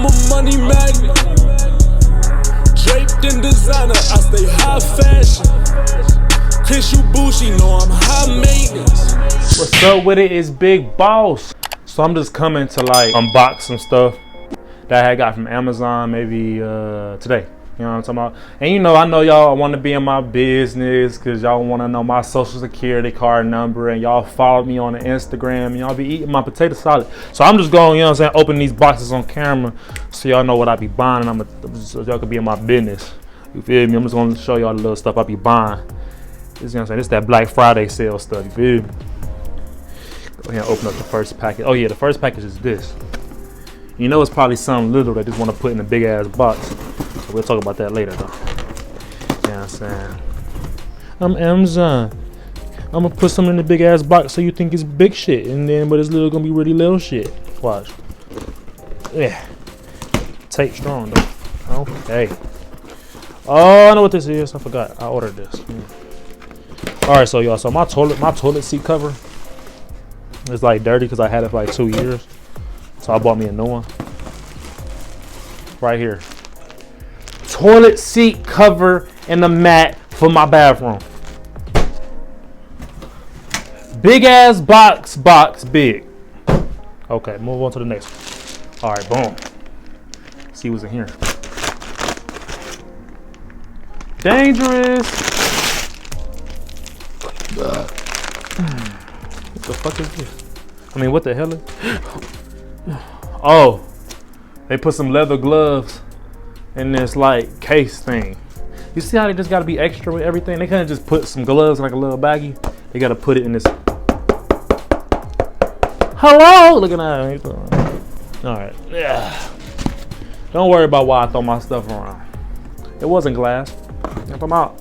I'm a money magnet, draped in designer, I stay high fashion. Kiss you Bushi, know I'm high maintenance. What's up with it? It's Big Boss. So I'm just coming to like unbox some stuff that I had got from Amazon maybe today. You know what I'm talking about? And you know, I know y'all want to be in my business because y'all want to know my social security card number and y'all follow me on the Instagram and y'all be eating my potato salad. So I'm just going, you know what I'm saying, open these boxes on camera so y'all know what I be buying and so y'all can be in my business. You feel me? I'm just going to show y'all the little stuff I be buying. This, you know what I'm saying, this that Black Friday sale stuff, you feel me? Go ahead and open up the first package. Oh yeah, the first package is this. You know it's probably something little that just want to put in a big ass box. So we'll talk about that later though. You know what I'm saying? I'm Amazon. I'm gonna put something in the big ass box so you think it's big shit, and then but it's little gonna be really little shit. Watch. Yeah. Tape strong though. Okay. Oh, I know what this is. I forgot. I ordered this. Alright, so y'all, so my toilet seat cover is like dirty because I had it for like 2 years. So I bought me a new one. Right here. Toilet seat cover and a mat for my bathroom. Big ass box, big. Okay, move on to the next one. Alright, boom. See what's in here. Dangerous. What the fuck is this? I mean, what the hell is? Oh, they put some leather gloves in this like case thing. You see how they just gotta be extra with everything? They couldn't just put some gloves in like a little baggie. They gotta put it in this. Hello, look at that. All right, yeah. Don't worry about why I throw my stuff around. It wasn't glass. I'm out.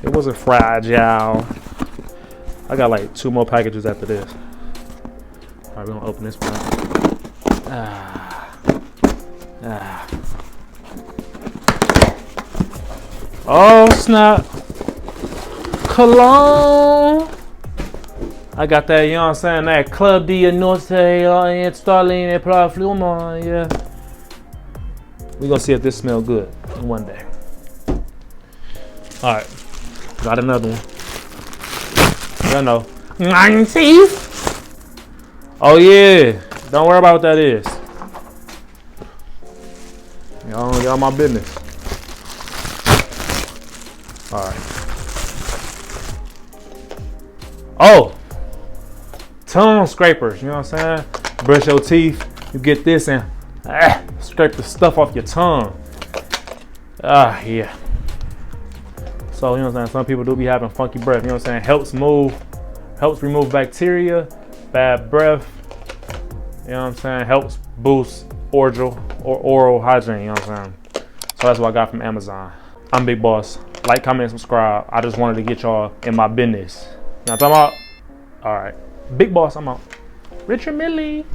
It wasn't fragile. I got like 2 more packages after this. All right, we're gonna open this one. Oh snap! Cologne. I got that, you know what I'm saying, that Club de Norte and Starling and Pluma, yeah. We gonna see if this smells good one day. All right, got another one. You know, 90s. Oh yeah, don't worry about what that is. Y'all my business. All right. Oh, tongue scrapers. You know what I'm saying? Brush your teeth. You get this and scrape the stuff off your tongue. Yeah. So you know what I'm saying? Some people do be having funky breath. You know what I'm saying? Helps remove bacteria, bad breath. You know what I'm saying? Helps boost oral hygiene, you know what I'm saying? So that's what I got from Amazon. I'm Big Boss. Like, comment, subscribe. I just wanted to get y'all in my business. You know what I'm talking about? All right. Big Boss, I'm out. Richard Millie.